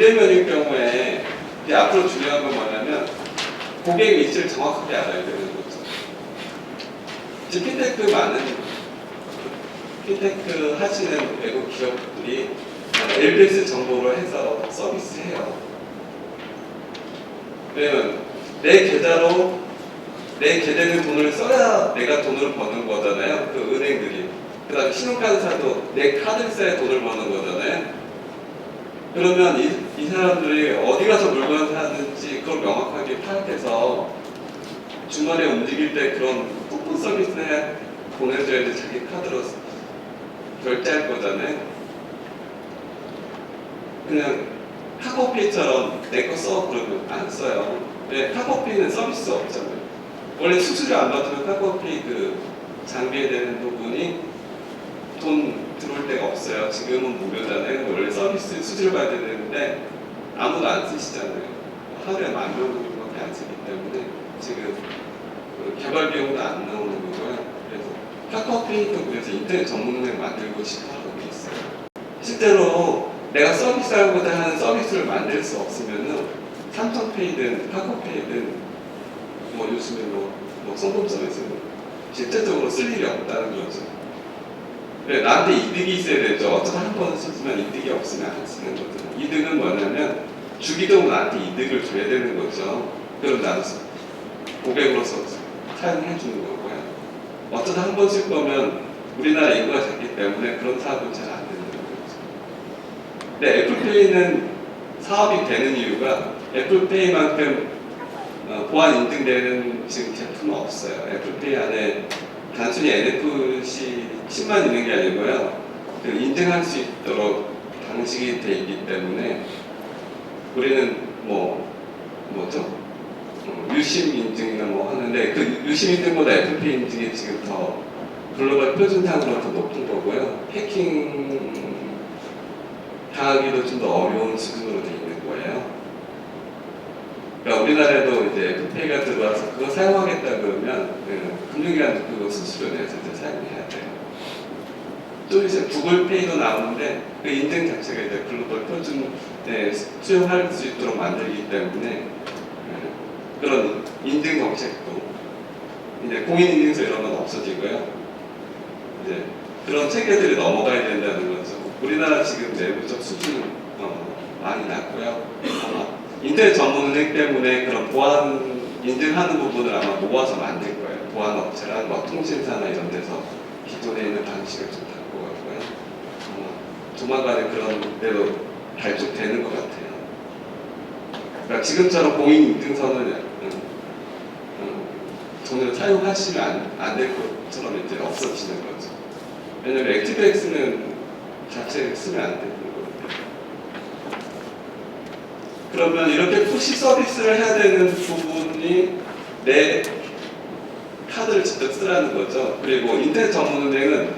비대면일 경우에 이제 앞으로 중요한 건 뭐냐면 고객 위치를 정확하게 알아야 되는 거죠. 지금 핀테크 하시는 외국 기업들이 LBS 정보로 해서 서비스해요. 왜냐면 내 계좌로 내 계좌에 돈을 써야 내가 돈을 버는 거잖아요. 그 은행들이. 그 다음에 신용카드사도 내 카드를 써야 돈을 버는 거잖아요. 그러면 이 사람들이 어디 가서 물건을 사는지 그걸 명확하게 파악해서 중간에 움직일 때 그런 쿠폰 서비스에 보내줘야지 자기 카드로 결제할 거잖아요. 그냥 카카오페이처럼 내 거 써 그러면 안 써요. 왜? 카카오페이는 서비스 없잖아요. 원래 수수료 안 받으면 카카오페이 그 장비에 대한 부분이 돈 들어올 데가 없어요. 지금은 무료잖아요. 원래 서비스 수수료 받아야 되는데 아무도 안 쓰시잖아요. 하루에 10,000명 정도밖에 안 쓰기 때문에 지금 그 개발 비용도 안 나오는 거고요. 그래서 카카오페이도 그래서 인터넷 전문은행 만들고 싶어 하고 있어요. 실제로 내가 서비스하고자 하는 서비스를 만들 수 없으면은 삼성페이든 카카오페이든 뭐 요즘에 뭐 송금 서비스는 실제적으로 쓸 일이 없다는 거죠. 그래, 나한테 이득이 있어야 되죠. 어쩌다 한 번 쓰지만 이득이 없으면 안 쓰는 거죠. 이득은 뭐냐면 주기적으로 나한테 이득을 줘야 되는 거죠. 그럼 나도 고객으로서 사용해 주는 거고요. 어쩌다 한 번 쓸 거면 우리나라 인구가 작기 때문에 그런 사업은 잘 안 되는 거죠. 근데 애플페이는 사업이 되는 이유가 애플페이만큼 보안 인증되는 지금 제품은 없어요. 애플페이 안에 단순히 NFC 칩만 있는 게 아니고요. 그 인증할 수 있도록 방식이 되어 있기 때문에 우리는 뭐죠? 유심 인증이나 뭐 하는데 그 유심 인증보다 애플페이 인증이 지금 더 글로벌 표준상으로 더 높은 거고요. 해킹 당하기도 좀 더 어려운 수준으로 되어 있는 거예요. 그러니까 우리나라에도 이제 애플페이가 들어와서 그거 사용하겠다 그러면 금융기관도 그거 수수료 내서 이제 사용해야 돼요. 또 이제 구글페이도 나오는데 그 인증 자체가 이제 글로벌 표준에 수용할 수 있도록 만들기 때문에 그런 인증 정책도 이제 공인인증서 이런 건 없어지고요. 이제 그런 체계들이 넘어가야 된다는 거죠. 우리나라 지금 내부적 수준은 많이 낮고요. 인터넷 전문은행 때문에 그런 보안 인증하는 부분을 아마 모아서 만들 거예요. 보안 업체랑 뭐 통신사나 이런 데서 기존에 있는 방식을 좀 바꿔가고요. 조만간에 그런 데로 발족되는 것 같아요. 그러니까 지금처럼 공인 인증서는 전혀 사용하시면 안 될 것처럼 이제 없어지는 거죠. 왜냐면 액티브엑스는 자체를 쓰면 안 되는 거거든요. 그러면 이렇게 푸시 서비스를 해야 되는 부분이 내 카드를 직접 쓰라는 거죠. 그리고 인터넷 전문은행은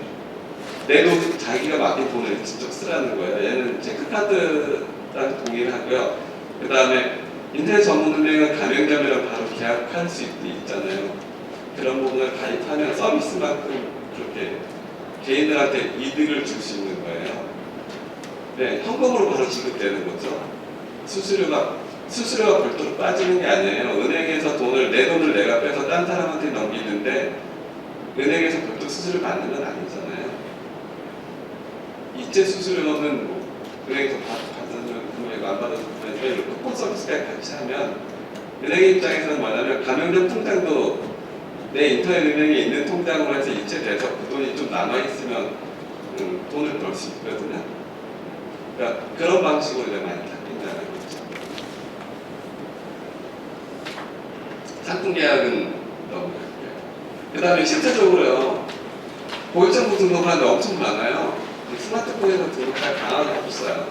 내 돈, 자기가 맡긴 돈을 직접 쓰라는 거예요. 얘는 체크카드랑 동의를 하고요. 그 다음에 인터넷 전문은행은 가맹점이랑 바로 계약할 수 있잖아요. 그런 부분을 가입하면 서비스만큼 그렇게 개인들한테 이득을 줄 수 있는 거예요. 네, 현금으로 바로 지급되는 거죠. 수수료가 별도로 빠지는 게 아니에요. 은행에서 내 돈을 내가 빼서 딴 사람한테 넘기는데 은행에서 별도 수수료 받는 건 아니잖아요. 이체 수수료는 은행에서 받는 금액 안 받아서 이렇게 쿠폰 서비스까지 같이 하면 은행 입장에서는 뭐냐면 가맹점 통장도 내 인터넷 은행에 있는 통장으로 해서 이체돼서 그 돈이 좀 남아있으면 돈을 벌 수 있거든요. 그러니까 그런 방식으로 이제 많이 바뀐다는 거죠. 상품 계약은 너무 그 다음에 실제적으로요. 고객정보 등록하는데 엄청 많아요. 스마트폰에서 등록할 방안이 없어요.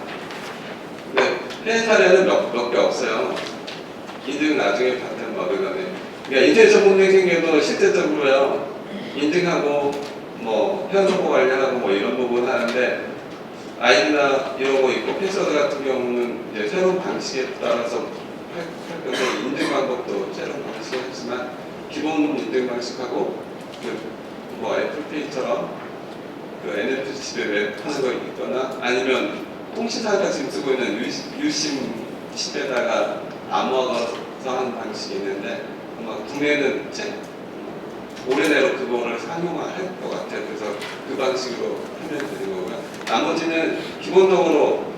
근데 해외 사례는 몇 개 없어요. 인증 나중에 받는 그다음에 그러니까 인터넷 전문은행 생겨도 실제적으로요. 인증하고 뭐 회원정보 관리하고 뭐 이런 부분 하는데 아이디나 이런 거 있고 패스워드 같은 경우는 이제 새로운 방식에 따라서 할 건데 인증 방법도 새로운 방식을 했지만 기본 인증 방식하고 뭐 애플페이처럼 그 NFC 집에 웹하는 거 있거나 아니면 통신사가 지금 쓰고 있는 유심 칩에다가 암호화해서 하는 방식이 있는데 아마 국내에는 올해 내로 그거를 상용화할 것 같아요. 그래서 그 방식으로 하면 되는 거고요. 나머지는 기본적으로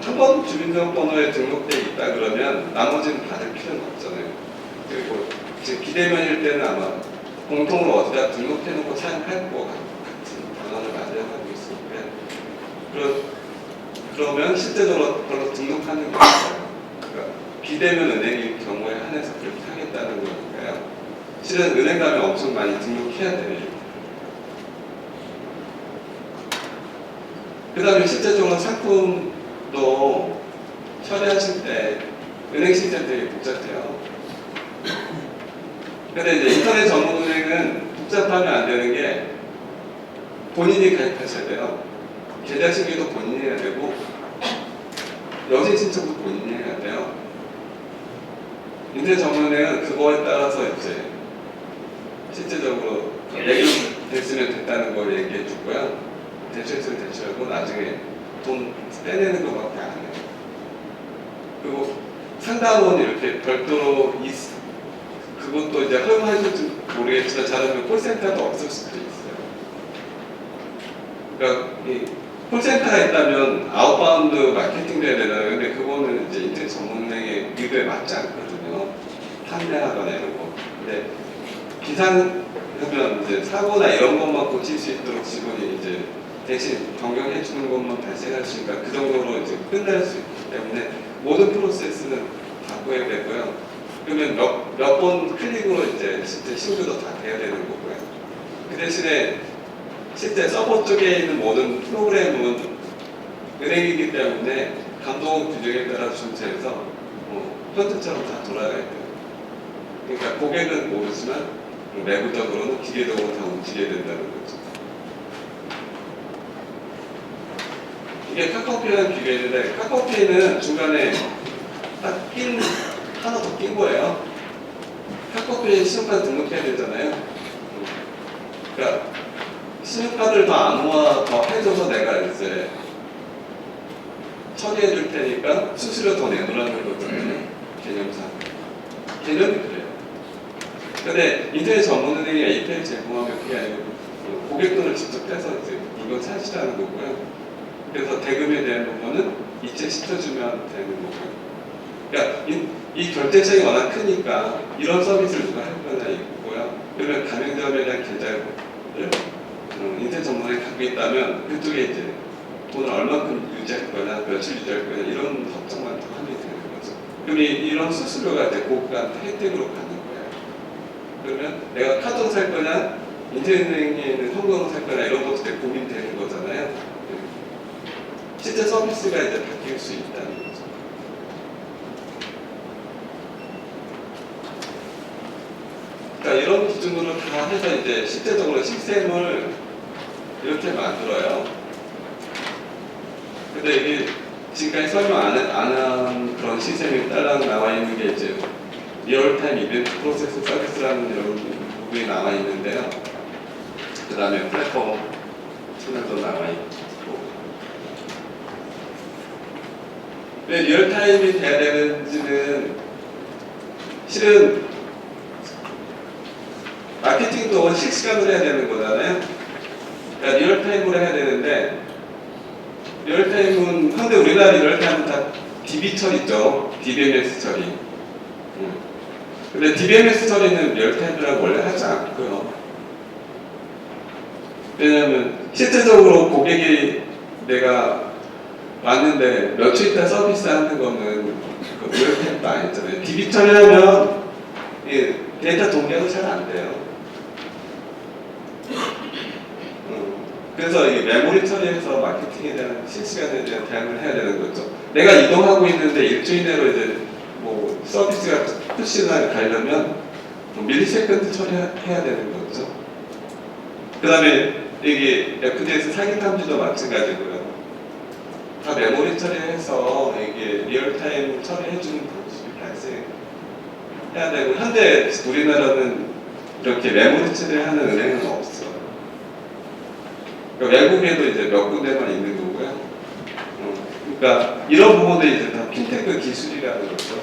한 번 주민등록번호에 등록돼 있다 그러면 나머지는 받을 필요는 없잖아요. 그리고 지금 비대면일 때는 아마 공통으로 어디다 등록해놓고 사용할 것 같은 변화를 마련하고 있으니까 그러면 실제적으로 별로 등록하는 게 없어요. 그러니까 비대면 은행일 경우에 한해서 그렇게 하겠다는 거니까요. 실은 은행 가면 엄청 많이 등록해야 돼요. 그 다음에 실제적으로 상품도 처리하실 때 은행 시스템 되게 복잡해요. 근데 이제 인터넷 전문 은행은 복잡하면 안 되는 게 본인이 가입하셔야 돼요. 계좌 신규도 본인이 해야 되고 여신 신청도 본인이 해야 돼요. 인터넷 전문 은행은 그거에 따라서 이제 실제적으로 됐으면 됐다는 걸 얘기해 주고요. 대출했으면 대출하고 나중에 돈 떼내는 것밖에 안 해요. 그리고 상담원 이렇게 별도로 그것도 이제 허용할지 모르겠지만 잘하면 콜센터도 없을 수도 있어요. 그러니까 이 콜센터가 있다면 아웃바운드 마케팅도 해야 되잖아요. 근데 그거는 이제 인터넷 전문은행의 의도에 맞지 않거든요. 판매하거나 이런 거. 근데 비상하면 이제 사고나 이런 것만 고칠 수 있도록 직원이 이제 대신 변경해 주는 것만 발생할 수 있으니까 그 정도로 이제 끝날 수 있기 때문에 모든 프로세스는 바꿔야 되고요. 그러면 몇 번 클릭으로 이제 실제 신규도 다 돼야 되는 거고요. 그 대신에 실제 서버 쪽에 있는 모든 프로그램은 은행이기 때문에 감독 규정에 따라 준체해서 현재처럼 다 돌아가야 돼요. 그러니까 고객은 모르지만 내부적으로는 기계적으로 다 움직여야 된다는 거죠. 이게 카카오페이랑 비교했는데 카카오페이는 중간에 딱 하나 더 낀 거예요. 카카오페이 신용카드 등록해야 되잖아요. 그러니까 신용카드를 더 암호화 더 해줘서 내가 이제 처리해 줄 테니까 수수료 더 내놓으라는 거잖아요. 개념상. 개념이 그래요. 근데 인터넷 전문은행이 API 제공하면 그게 아니고 고객 돈을 직접 떼서 이제 물건 사시라는 거고요. 그래서 대금에 대한 부분은 이체 시켜주면 되는 거고요. 그러니까 이 결제책이 워낙 크니까 이런 서비스를 누가 할 거냐 이거고요. 그러면 가맹점에 대한 계좌를 인터넷 전문에 갖고 있다면 그쪽에 이제 돈을 얼마큼 유지할 거냐, 며칠 유지할 거냐 이런 걱정만 더 하면 되는 거죠. 그럼 이런 수수료가 이제 고객한테 혜택으로 가는 거예요. 그러면 내가 카드로 살 거냐, 인터넷은행에 있는 현금으로 살 거냐 이런 것도 되게 고민되는 거잖아요. 실제 서비스가 이제 바뀔 수 있다는 거죠. 그러니까 이런 기준으로 다 해서 이제 실제적으로 시스템을 이렇게 만들어요. 근데 이게 지금까지 설명 안 한 그런 시스템이 딸랑 나와 있는 게 이제 리얼타임 이벤트 프로세스 서비스라는 이런 부분이 나와 있는데요. 그 다음에 플랫폼 채널도 나와 있고. 왜 리얼타임이 돼야 되는지는 실은 마케팅도 실시간으로 해야 되는 거잖아요. 그러니까 리얼타임으로 해야 되는데 리얼타임은 근데 우리나라 리얼타임은 다 DB 처리죠. DBMS 처리. 근데 DBMS 처리는 리얼타임이라고 원래 하지 않고요. 왜냐하면 실제적으로 고객이 내가 왔는데 며칠 있다 서비스 하는 거는 리얼타임도 아니잖아요. DB 처리하면 데이터 동기화도 잘 안 돼요. 그래서 이 메모리 처리해서 마케팅에 대한 실시간에 대한 대응을 해야 되는 거죠. 내가 이동하고 있는데 일주일 내로 이제 뭐 서비스가 푸시나 가려면 밀리세컨드 처리해야 되는 거죠. 그 다음에 이게 FDS 사기 탐지도 마찬가지고요. 다 메모리 처리해서 이게 리얼타임 처리해주는 방식이 발생해야 되고, 현재 우리나라는 이렇게 메모리 처리하는 은행은 없어요. 그러니까 외국에도 이제 몇 군데만 있는 거고요. 그러니까 이런 부분들이 이제 다 핀테크 기술이라는 거죠.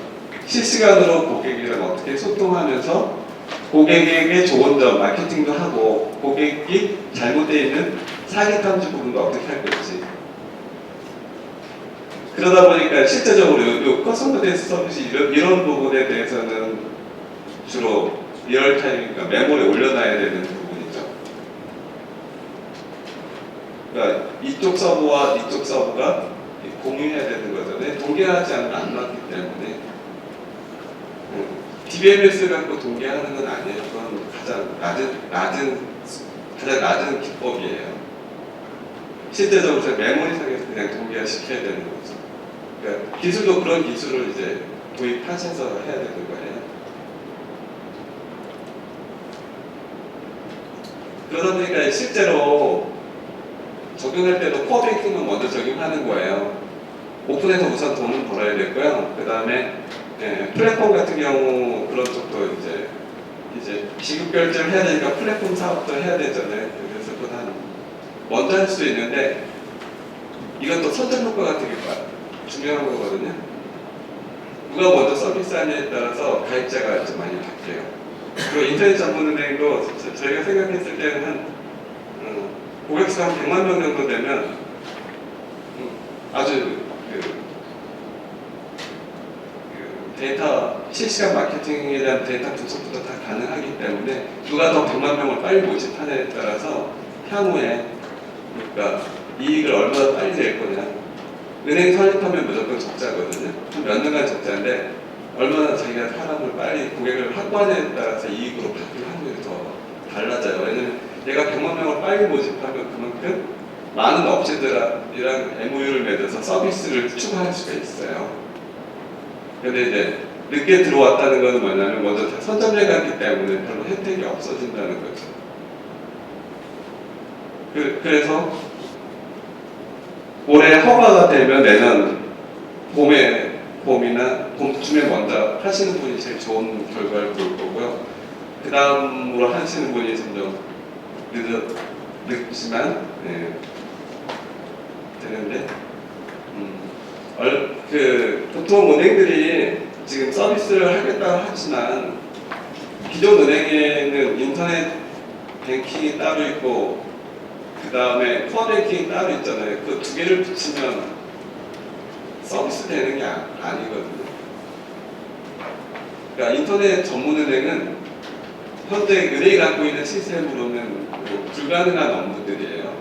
실시간으로 고객이랑 어떻게 소통하면서 고객에게 좋은 점, 마케팅도 하고 고객이 잘못되어 있는 사기 탐지 부분도 어떻게 할 건지. 그러다 보니까 실제적으로 이 커스터머 데이터 서비스 이런 부분에 대해서는 주로 리얼타임이니까 메모리에 올려놔야 되는 부분이죠. 그러니까 이쪽 서버와 이쪽 서버가 공유해야 되는 거잖아요. 동기화하지 않으면 안 맞기 때문에 DBMS 갖고 동기화하는 건 아니에요. 그건 가장 낮은 기법이에요. 실제적으로 메모리상에서 그냥 동기화 시켜야 되는 거죠. 그러니까 기술도 그런 기술을 이제 도입하셔서 해야 되는 거예요. 그러다 보니까 실제로 적용할 때도 코어 뱅킹은 먼저 적용하는 거예요. 오픈해서 우선 돈을 벌어야 되고요. 그 다음에 플랫폼 같은 경우 그런 쪽도 이제 지급 결제를 해야 되니까 플랫폼 사업도 해야 되잖아요. 그래서 그건 먼저 할 수도 있는데 이것도 선전 효과가 되게 중요한 거거든요. 누가 먼저 서비스하냐에 따라서 가입자가 좀 많이 바뀌어요. 그리고 인터넷 전문은행도 저희가 생각했을 때는 한 고객수 한 100만 명 정도 되면 아주 데이터 실시간 마케팅에 대한 데이터 분석부터 다 가능하기 때문에 누가 더 100만 명을 빨리 모집하냐에 따라서 향후에 그러니까 이익을 얼마나 빨리 낼 거냐. 은행 설립하면 무조건 적자거든요. 몇 년간 적자인데 얼마나 자기가 사람을 빨리 고객을 확보하냐에 따라서 이익으로 바뀔 확률이 더 달라져요. 왜냐면 내가 100만 명을 빨리 모집하면 그만큼 많은 업체들이랑 MOU를 맺어서 서비스를 추가할 수가 있어요. 근데 이제 늦게 들어왔다는 것은 뭐냐면 먼저 다 선점해 갔기 때문에 별로 혜택이 없어진다는 거죠. 그래서 올해 허가가 되면 내년 봄이나 봄쯤에 먼저 하시는 분이 제일 좋은 결과를 볼 거고요. 그 다음으로 하시는 분이 점점 늦지만 되는데 보통 은행들이 지금 서비스를 하겠다고 하지만 기존 은행에는 인터넷 뱅킹이 따로 있고 그 다음에 코어 뱅킹이 따로 있잖아요. 그 두 개를 붙이면 서비스 되는 게 아니거든요. 그러니까 인터넷 전문은행은 현재 은행이 갖고 있는 시스템으로는 불가능한 업무들이에요.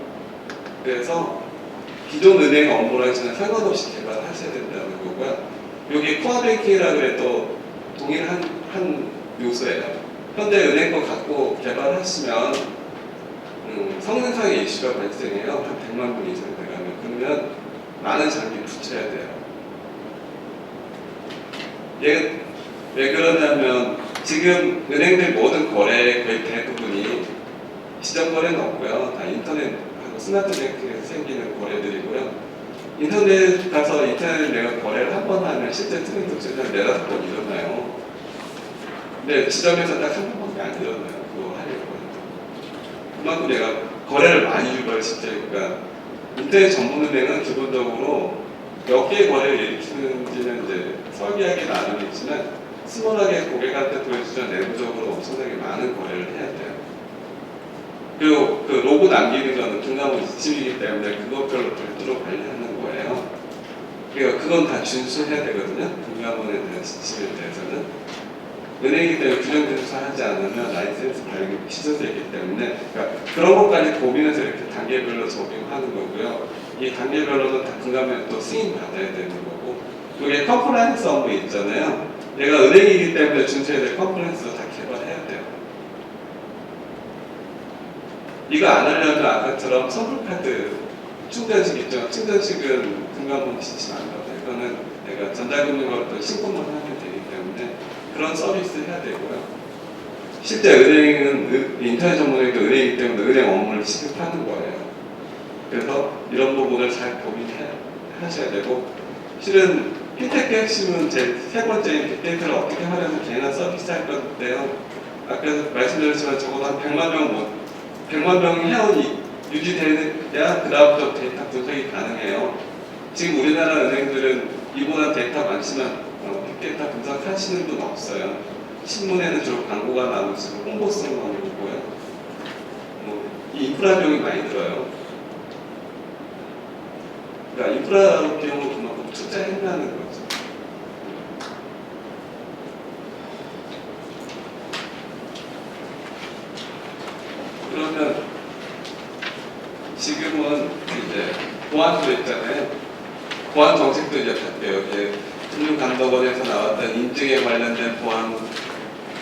그래서 기존 은행 업무랑 전혀 상관없이 개발하셔야 된다는 거고요. 여기 코어 뱅킹이라고 해도 동일한 요소예요. 현대 은행 거 갖고 개발하시면 성능상의 이슈가 발생해요. 한 100만 분 이상 돼가면. 그러면 많은 장비 붙여야 돼요. 왜 그러냐면 지금 은행들 모든 거래 거의 대부분이 시장 거래는 없고요. 다 인터넷하고 스마트 뱅킹에서 생기는 거래들이고요. 인터넷 가서 인터넷 내가 거래를 한 번 하면 실제 트랜잭션이 한 4-5번 일어나요. 근데 지점에서 딱 한 번밖에 안 일어나요. 그거 하려고. 그만큼 내가 거래를 많이 유발 실제니까 인터넷 전문은행은 기본적으로 몇 개의 거래를 일으키는지는 이제 설계하기 나름이지만 스몰하게 고객한테 보여주면 내부적으로 엄청나게 많은 거래를 해야 돼요. 그리고 그 로고 남기는 거는 등가무 지침이기 때문에 그것별로 별도로 관리하는 거예요. 그러니까 그건 다 준수해야 되거든요. 등가무에 대한 지침에 대해서는. 은행이기 때문에 규정대로 하지 않으면 라이센스 발행이 취소되기 때문에 그러니까 그런 것까지 고민해서 이렇게 단계별로 적용하는 거고요. 이 단계별로는 다 등가무에 또 승인 받아야 되는 거고 이게 컴플라이언스 업무 있잖아요. 내가 은행이기 때문에 준수해야 될 컴플라이언스도 다 개발해야 돼요. 이거 안 하려면 아까처럼 선불카드 충전식 있죠. 충전식은 등가무 지침 안 받아요. 이거는 내가 전자금융으로 신고만 하면 되기 때문에 그런 서비스 해야 되고요. 실제 은행은 인터넷 전문행도 은행이기 때문에 은행 업무를 취급하는 거예요. 그래서 이런 부분을 잘 고민하셔야 되고 실은 핀테크 핵심은 제 세 번째인 빅데이터를 어떻게 하려면 개인화 서비스 할 건데요. 아까 말씀드렸지만 적어도 한 100만 명이 회원이 유지돼야 그 다음부터 데이터 분석이 가능해요. 지금 우리나라 은행들은 이보다 데이터 많지만 빅데이터 분석하시는 분 없어요. 신문에는 주로 광고가 나오고 홍보성만 오고요. 이 인프라 비용이 많이 들어요. 그러니까 인프라 비용을 그만큼 투자한다는 거죠. 그러면 지금은 이제 보안도 있잖아요. 보안 정책도 이제 바뀌어요. 금융감독원에서 나왔던 인증에 관련된 보안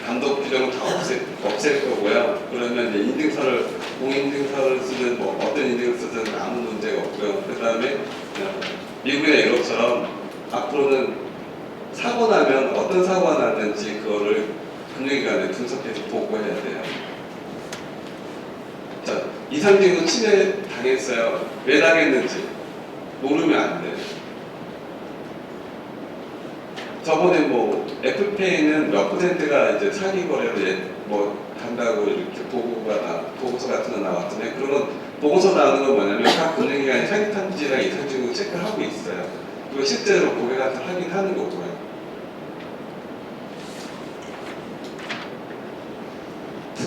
감독 규정을 다 없앨 거고요. 그러면 이제 인증서를 공인증서를 쓰든 뭐 어떤 인증을 쓰든 아무 문제가 없고요. 그 다음에 미국이나 유럽처럼 앞으로는 사고 나면 어떤 사고가 났는지 그거를 금융기관에 분석해서 보고해야 돼요. 자, 이상징후 침해 당했어요. 왜 당했는지 모르면 안 돼요. 저번에 뭐 애플페이는 몇 %가 이제 사기 거래로 뭐 간다고 이렇게 보고서 같은 거 나왔잖아요. 그러면 보고서 나오는 건 뭐냐면 각 금융기관이 사기 탐지랑 이상징후 체크를 하고 있어요. 그거 실제로 고객한테 확인하는 거고요.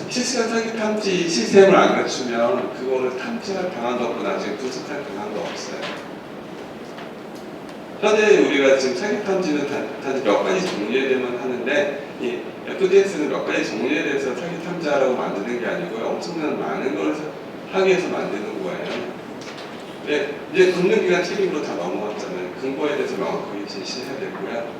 실시간 사기 탐지 시스템을 안 갖추면 그거를 탐지할 방안도 없고 나중에 분석할 방안도 없어요. 현재 우리가 지금 사기 탐지는 단지 몇 가지 종류에 대해만 하는데 이 FDS는 몇 가지 종류에 대해서 사기 탐지하라고 만드는 게 아니고요. 엄청난 많은 걸 하기 위해서 만드는 거예요. 근데 이제 금융기관 책임으로 다 넘어왔잖아요. 근거에 대해서 명확하게 제시해야 되고요.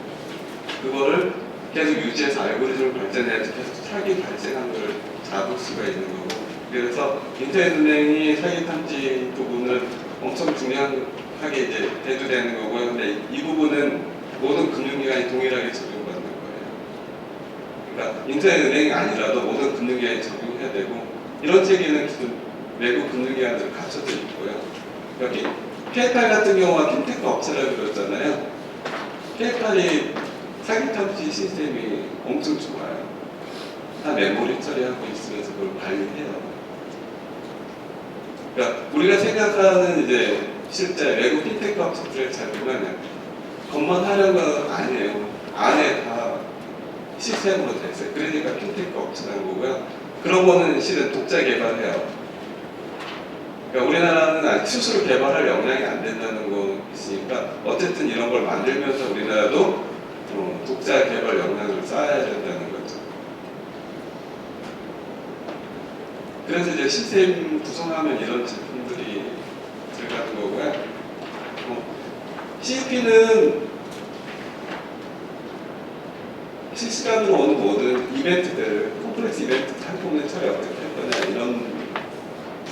그거를 계속 유지해서 알고리즘을 발전해야지 계속 사기 발생한 걸 잡을 수가 있는 거고. 그래서 인터넷은행이 사기 탐지 부분을 엄청 중요하게 이제 대두되는 거고요. 근데 이 부분은 모든 금융기관이 동일하게 적용받는 거예요. 그러니까 인터넷은행이 아니라도 모든 금융기관이 적용해야 되고 이런 체계는 기존 외국 금융기관들 갖춰져 있고요. 여기 페이팔 같은 경우가 핀테크 업체라고 그랬잖아요. 페이팔이 사기 탐지 시스템이 엄청 좋아요. 다 메모리 처리하고 있으면서 그걸 관리해요. 그러니까 우리가 생각하는 이제 실제 외국 핀테크 업체들을 잘 보면 겉만 하려는 건 아니에요. 안에 다 시스템으로 돼 있어요. 그러니까 핀테크 업체라는 거고요. 그런 거는 실은 독자 개발해요. 그러니까 우리나라는 아직 스스로 개발할 역량이 안 된다는 거 있으니까 어쨌든 이런 걸 만들면서 우리나라도 독자 개발 역량을 쌓아야 된다는 거죠. 그래서 이제 시스템 구성하면 이런 제품들이 들어가는 거고요. CEP는 실시간으로 오는 모든 이벤트들, 컴플렉스 이벤트 한꺼번에 처리 어떻게 할 거냐 이런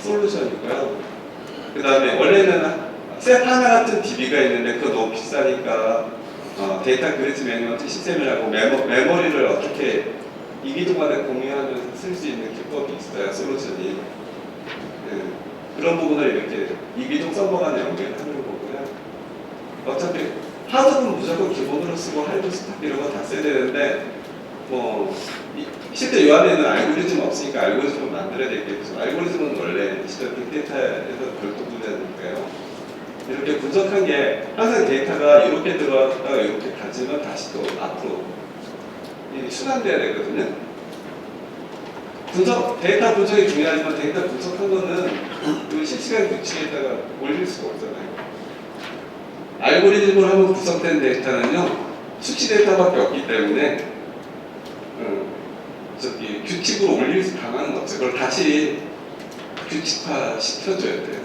솔루션이고요. 그 다음에 원래는 셋 하나 같은 DB가 있는데 그거 너무 비싸니까 데이터 그리즈 매니지먼트 시스템이라고 메모리를 어떻게 이기동간에 공유하면서 쓸 수 있는 기법이 있어요. 솔루션이. 네. 그런 부분을 이렇게 이기동 서버 간에 연결하는 거고요. 어차피 하드는 무조건 기본으로 쓰고 하드 스탑 이런 거 다 써야 되는데 실제 요 안에는 알고리즘 없으니까 알고리즘을 만들어야 되겠죠. 알고리즘은 원래 실제 빅데이터에서 별도 분야니까요. 이렇게 분석한 게 항상 데이터가 이렇게 들어왔다가 이렇게 가지만 다시 또 앞으로 순환돼야 되거든요. 데이터 분석이 중요하지만 데이터 분석한 거는 실시간 규칙에다가 올릴 수가 없잖아요. 알고리즘을 하면 분석된 데이터는요, 수치 데이터밖에 없기 때문에 규칙으로 올릴 방안은 없어요. 그걸 다시 규칙화 시켜줘야 돼요.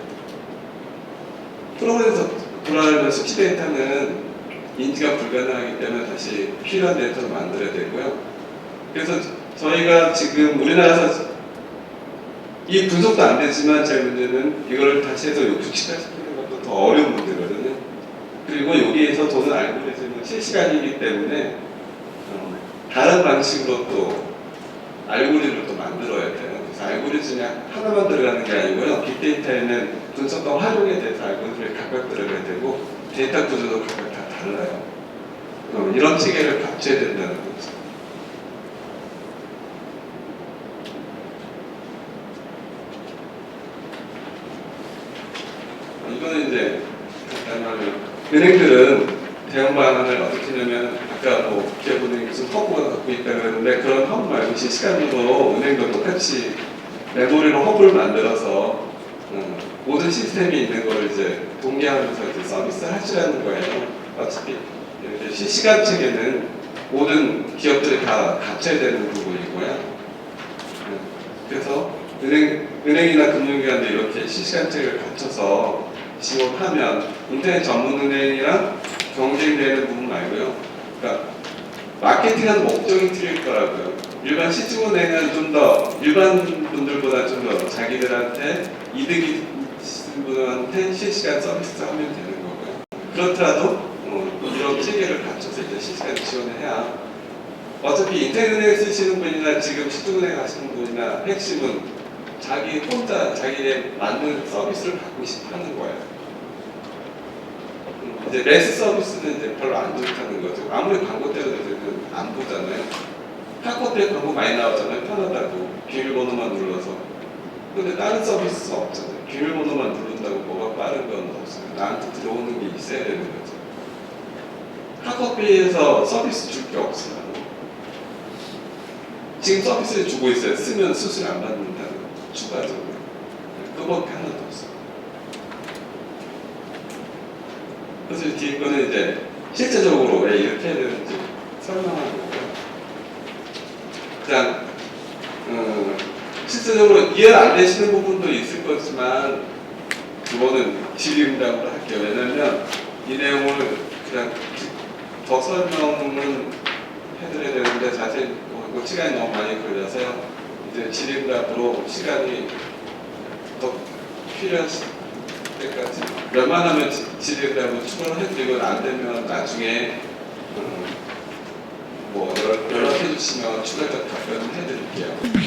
프로그램에서 돌아가면 수치 데이터는 인지가 불가능하기 때문에 다시 필요한 데이터를 만들어야 되고요. 그래서 저희가 지금 우리나라에서 이 분석도 안 되지만 제 문제는 이거를 다시 해서 규칙화시키는 것도 더 어려운 문제거든요. 그리고 여기에서 도는 알고리즘은 실시간이기 때문에 다른 방식으로 또 알고리즘을 또 만들어야 돼요. 그래서 알고리즘이 하나만 들어가는 게 아니고요. 빅데이터에는 분석과 활용에 대해서 알고리즘이 각각 들어가야 되고 데이터 구조도 각각 다 달라요. 이런 체계를 갖춰야 된다는 거죠. 이거는 이제 간단하면 은행들은 대형 방안을 어떻게 하냐면 아까 뭐 기업은행이 무슨 허브가 갖고 있다 그랬는데 그런 허브 말고 실시간으로 은행도 똑같이 메모리로 허브를 만들어서 모든 시스템이 있는 걸 이제 동의하면서 이제 서비스를 하시라는 거예요. 어차피 이렇게 실시간 체계는 모든 기업들이 다 갖춰야 되는 부분이고요. 그래서 은행이나 금융기관도 이렇게 실시간 체계를 갖춰서 지원하면 인터넷 전문 은행이랑 경쟁되는 부분 말고요. 그러니까 마케팅하는 목적이 틀릴 거라고요. 일반 시중은행은 좀 더 일반 분들보다 좀 더 자기들한테 이득이 있는 분한테 실시간 서비스를 하면 되는 거고요. 그렇더라도 이런 체계를 갖춰서 이제 실시간 지원을 해야 어차피 인터넷은행 쓰시는 분이나 지금 시중은행 하시는 분이나 핵심은 자기 혼자 자기에 맞는 서비스를 받고 싶어 하는 거예요. 이제 매스 서비스는 이제 별로 안 좋다는 거죠. 아무리 광고 때려도 안 보잖아요. 카카오페이 광고 많이 나오잖아요. 편하다고 비밀번호만 눌러서. 근데 다른 서비스 없잖아요. 비밀번호만 누른다고 뭐가 빠른 건 없어요. 나한테 들어오는 게 있어야 되는 거죠. 카카오페이에서 서비스 줄 게 없어요. 지금 서비스를 주고 있어요. 쓰면 수수료 안 받는다는 추가적으로. 그거밖에 하나도 없어요. 그래서 뒤에 거는 이제 실제적으로 왜 이렇게 해야 되는지 설명하는 거고요. 그냥 실제적으로 이해 안 되시는 부분도 있을 거지만 그거는 질의응답으로 할게요. 왜냐면 이 내용을 그냥 더 설명은 해드려야 되는데 자세히 시간이 너무 많이 걸려서요. 이제 질의응답으로 시간이 더 필요하실 때까지 웬만하면 질의응답을 추가를 해드리고 안 되면 나중에 뭐 연락해 주시면 추가적 답변을 해드릴게요.